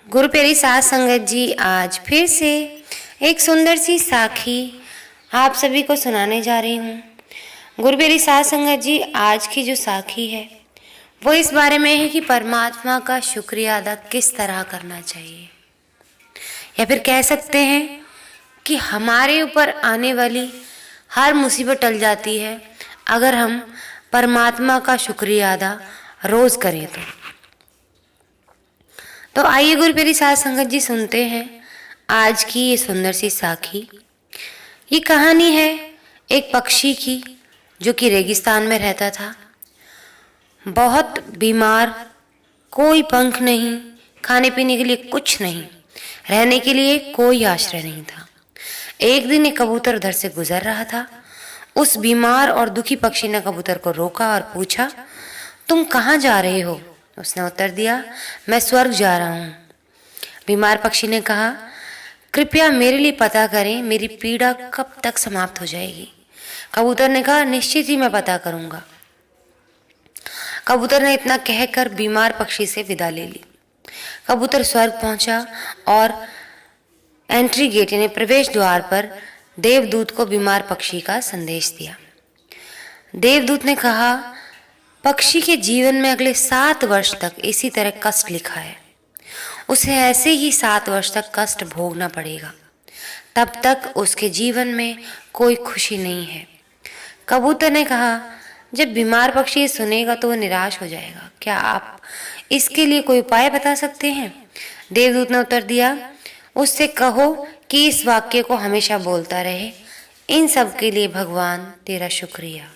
गुरु प्यारी साध संगत जी, आज फिर से एक सुंदर सी साखी आप सभी को सुनाने जा रही हूँ। गुरु प्यारी साध संगत जी, आज की जो साखी है वो इस बारे में है कि परमात्मा का शुक्रिया अदा किस तरह करना चाहिए, या फिर कह सकते हैं कि हमारे ऊपर आने वाली हर मुसीबत टल जाती है अगर हम परमात्मा का शुक्रिया अदा रोज करें तो आइए गुरु प्यारी साध संगत जी सुनते हैं आज की ये सुंदर सी साखी। ये कहानी है एक पक्षी की जो कि रेगिस्तान में रहता था, बहुत बीमार, कोई पंख नहीं, खाने पीने के लिए कुछ नहीं, रहने के लिए कोई आश्रय नहीं था। एक दिन एक कबूतर उधर से गुजर रहा था। उस बीमार और दुखी पक्षी ने कबूतर को रोका और पूछा, तुम कहाँ जा रहे हो? उसने उत्तर दिया, मैं स्वर्ग जा रहा हूँ। बीमार पक्षी ने कहा, कृपया मेरे लिए पता करें, मेरी पीड़ा कब तक समाप्त हो जाएगी? कबूतर ने कहा, निश्चित ही मैं पता करूंगा। कबूतर ने इतना कहकर बीमार पक्षी से विदा ले ली। कबूतर स्वर्ग पहुंचा और एंट्री गेट यानी प्रवेश द्वार पर देवदूत को बीमार पक्षी का संदेश दिया। देवदूत ने कहा, पक्षी के जीवन में अगले 7 वर्ष तक इसी तरह कष्ट लिखा है, उसे ऐसे ही 7 वर्ष तक कष्ट भोगना पड़ेगा, तब तक उसके जीवन में कोई खुशी नहीं है। कबूतर ने कहा, जब बीमार पक्षी सुनेगा तो वह निराश हो जाएगा, क्या आप इसके लिए कोई उपाय बता सकते हैं? देवदूत ने उत्तर दिया, उससे कहो कि इस वाक्य को हमेशा बोलता रहे, इन सब के लिए भगवान तेरा शुक्रिया।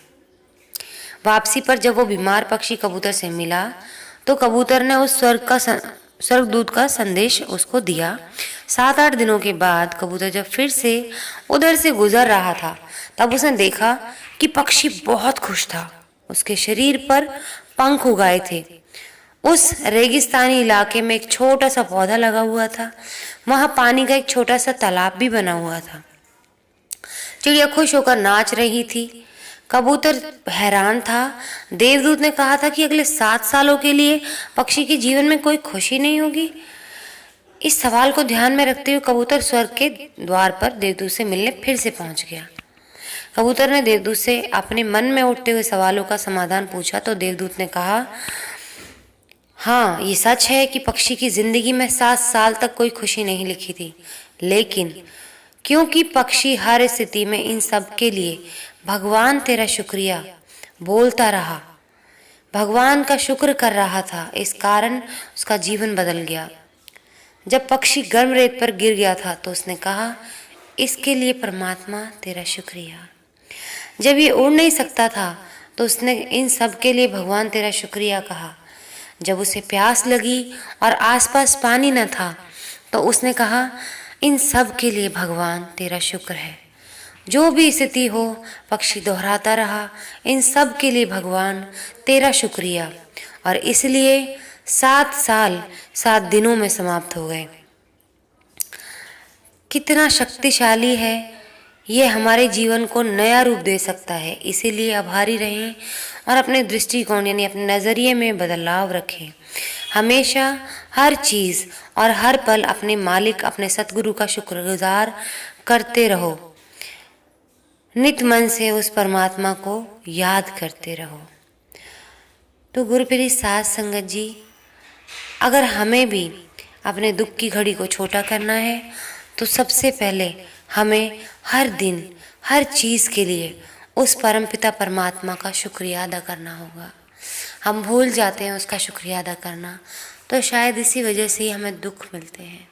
वापसी पर जब वो बीमार पक्षी कबूतर से मिला तो कबूतर ने उस स्वर्गदूत का संदेश उसको दिया। 7-8 दिनों के बाद कबूतर जब फिर से उधर से गुजर रहा था तब उसने देखा कि पक्षी बहुत खुश था। उसके शरीर पर पंख उगाए थे। उस रेगिस्तानी इलाके में एक छोटा सा पौधा लगा हुआ था। वहां पानी का एक छोटा सा तालाब भी बना हुआ था। चिड़िया खुश होकर नाच रही थी। कबूतर हैरान था। देवदूत ने कहा था कि अगले 7 सालों के लिए पक्षी के जीवन में कोई खुशी नहीं होगी। इस सवाल को ध्यान में रखते हुए कबूतर स्वर्ग के द्वार पर देवदूत से मिलने फिर से पहुंच गया। कबूतर ने देवदूत से अपने मन में उठते हुए सवालों का समाधान पूछा तो देवदूत ने कहा, हाँ, ये सच है कि पक्षी की जिंदगी में 7 साल तक कोई खुशी नहीं लिखी थी, लेकिन क्योंकि पक्षी हर स्थिति में इन सब के लिए भगवान तेरा शुक्रिया बोलता रहा, भगवान का शुक्र कर रहा था, इस कारण उसका जीवन बदल गया। जब पक्षी गर्म रेत पर गिर गया था तो उसने कहा, इसके लिए परमात्मा तेरा शुक्रिया। जब ये उड़ नहीं सकता था तो उसने इन सब के लिए भगवान तेरा शुक्रिया कहा। जब उसे प्यास लगी और आसपास पानी न था तो उसने कहा, इन सब के लिए भगवान तेरा शुक्र है। जो भी स्थिति हो, पक्षी दोहराता रहा, इन सब के लिए भगवान तेरा शुक्रिया, और इसलिए 7 साल 7 दिनों में समाप्त हो गए। कितना शक्तिशाली है ये, हमारे जीवन को नया रूप दे सकता है। इसीलिए आभारी रहें और अपने दृष्टिकोण यानी अपने नज़रिए में बदलाव रखें। हमेशा हर चीज़ और हर पल अपने मालिक, अपने सतगुरु का शुक्रगुजार करते रहो। नित मन से उस परमात्मा को याद करते रहो। तो गुरु प्यारी साध संगत जी, अगर हमें भी अपने दुख की घड़ी को छोटा करना है तो सबसे पहले हमें हर दिन हर चीज़ के लिए उस परमपिता परमात्मा का शुक्रिया अदा करना होगा। हम भूल जाते हैं उसका शुक्रिया अदा करना, तो शायद इसी वजह से ही हमें दुख मिलते हैं।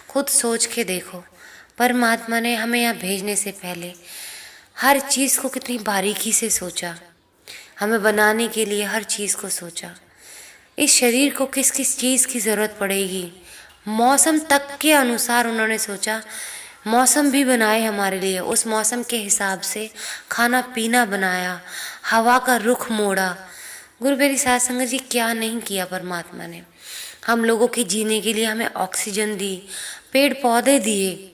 खुद सोच के देखो, परमात्मा ने हमें यहाँ भेजने से पहले हर चीज़ को कितनी बारीकी से सोचा, हमें बनाने के लिए हर चीज़ को सोचा। इस शरीर को किस किस चीज़ की ज़रूरत पड़ेगी, मौसम तक के अनुसार उन्होंने सोचा। मौसम भी बनाए हमारे लिए, उस मौसम के हिसाब से खाना पीना बनाया, हवा का रुख मोड़ा। गुरु प्यारी साध संगत जी, क्या नहीं किया परमात्मा ने। हम लोगों के जीने के लिए हमें ऑक्सीजन दी, पेड़ पौधे दिए,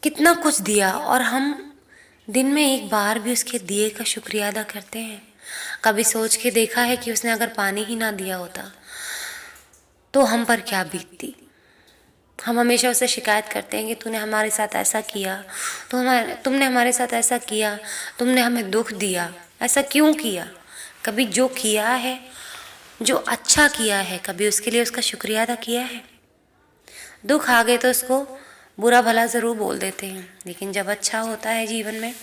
कितना कुछ दिया, और हम दिन में एक बार भी उसके दिए का शुक्रिया अदा करते हैं? कभी सोच के देखा है कि उसने अगर पानी ही ना दिया होता तो हम पर क्या बीतती। हम हमेशा उससे शिकायत करते हैं कि तूने हमारे साथ ऐसा किया, तुमने हमारे साथ ऐसा किया, तुमने हमें दुख दिया, ऐसा क्यों किया। कभी जो किया है, जो अच्छा किया है, कभी उसके लिए उसका शुक्रिया अदा किया है। दुख आ गए तो उसको बुरा भला ज़रूर बोल देते हैं, लेकिन जब अच्छा होता है जीवन में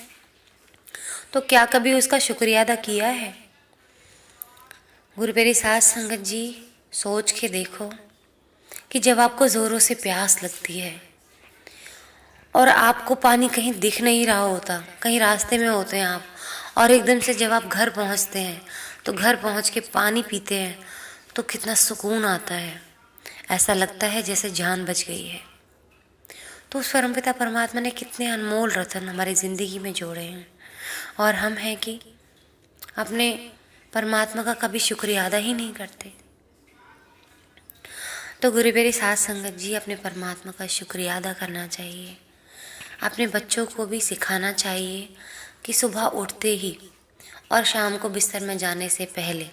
तो क्या कभी उसका शुक्रिया अदा किया है। गुरु प्यारी साध संगत जी, सोच के देखो कि जब आपको ज़ोरों से प्यास लगती है और आपको पानी कहीं दिख नहीं रहा होता, कहीं रास्ते में होते हैं आप, और एकदम से जब आप घर पहुंचते हैं तो घर पहुंच के पानी पीते हैं तो कितना सुकून आता है। ऐसा लगता है जैसे जान बच गई है। तो उस परमपिता परमात्मा ने कितने अनमोल रतन हमारी ज़िंदगी में जोड़े हैं, और हम हैं कि अपने परमात्मा का कभी शुक्रिया अदा ही नहीं करते। तो गुरु प्यारी साध संगत जी, अपने परमात्मा का शुक्रिया अदा करना चाहिए। अपने बच्चों को भी सिखाना चाहिए कि सुबह उठते ही और शाम को बिस्तर में जाने से पहले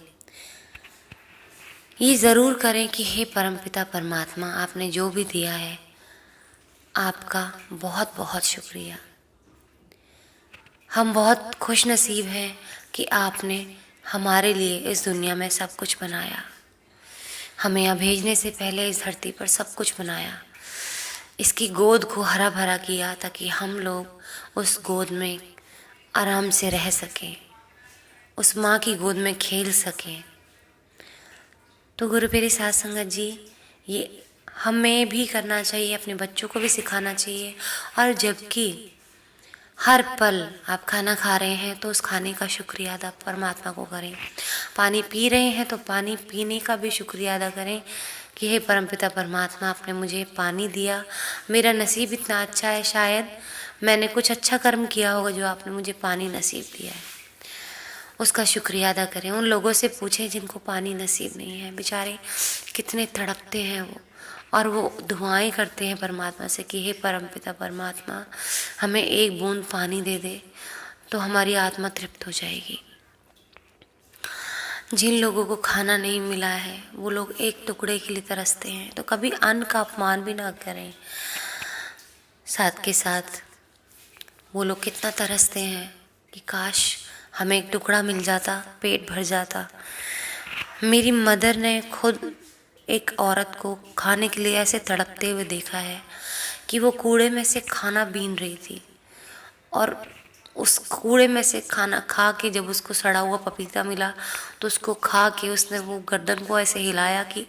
ये ज़रूर करें कि हे परमपिता परमात्मा, आपने जो भी दिया है आपका बहुत बहुत शुक्रिया। हम बहुत खुश नसीब हैं कि आपने हमारे लिए इस दुनिया में सब कुछ बनाया। हमें यहाँ भेजने से पहले इस धरती पर सब कुछ बनाया, इसकी गोद को हरा भरा किया ताकि हम लोग उस गोद में आराम से रह सकें, उस माँ की गोद में खेल सकें। तो गुरु प्यारी साध संगत जी, ये हमें भी करना चाहिए, अपने बच्चों को भी सिखाना चाहिए। और जबकि हर पल आप खाना खा रहे हैं तो उस खाने का शुक्रिया अदा परमात्मा को करें। पानी पी रहे हैं तो पानी पीने का भी शुक्रिया अदा करें कि हे परमपिता परमात्मा, आपने मुझे पानी दिया, मेरा नसीब इतना अच्छा है, शायद मैंने कुछ अच्छा कर्म किया होगा जो आपने मुझे पानी नसीब दिया है। उसका शुक्रिया अदा करें। उन लोगों से पूछें जिनको पानी नसीब नहीं है, बेचारे कितने तड़पते हैं वो, और वो दुआएं करते हैं परमात्मा से कि हे परमपिता परमात्मा, हमें एक बूंद पानी दे दे तो हमारी आत्मा तृप्त हो जाएगी। जिन लोगों को खाना नहीं मिला है वो लोग एक टुकड़े के लिए तरसते हैं, तो कभी अन्न का अपमान भी ना करें। साथ के साथ वो लोग कितना तरसते हैं कि काश हमें एक टुकड़ा मिल जाता, पेट भर जाता। मेरी मदर ने खुद एक औरत को खाने के लिए ऐसे तड़पते हुए देखा है कि वो कूड़े में से खाना बीन रही थी, और उस कूड़े में से खाना खा के जब उसको सड़ा हुआ पपीता मिला तो उसको खा के उसने वो गर्दन को ऐसे हिलाया कि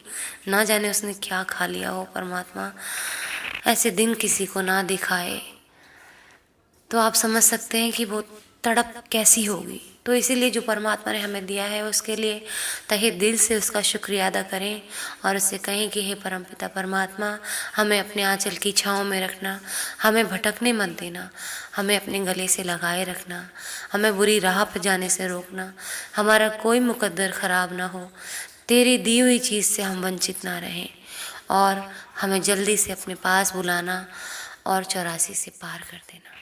ना जाने उसने क्या खा लिया हो। परमात्मा ऐसे दिन किसी को ना दिखाए। तो आप समझ सकते हैं कि वो तड़प कैसी होगी। तो इसीलिए जो परमात्मा ने हमें दिया है उसके लिए तहे दिल से उसका शुक्रिया अदा करें और उससे कहें कि हे परमपिता परमात्मा, हमें अपने आंचल की छाँव में रखना, हमें भटकने मत देना, हमें अपने गले से लगाए रखना, हमें बुरी राह पर जाने से रोकना, हमारा कोई मुकद्दर ख़राब ना हो, तेरी दी हुई चीज़ से हम वंचित ना रहें, और हमें जल्दी से अपने पास बुलाना और 84 से पार कर देना।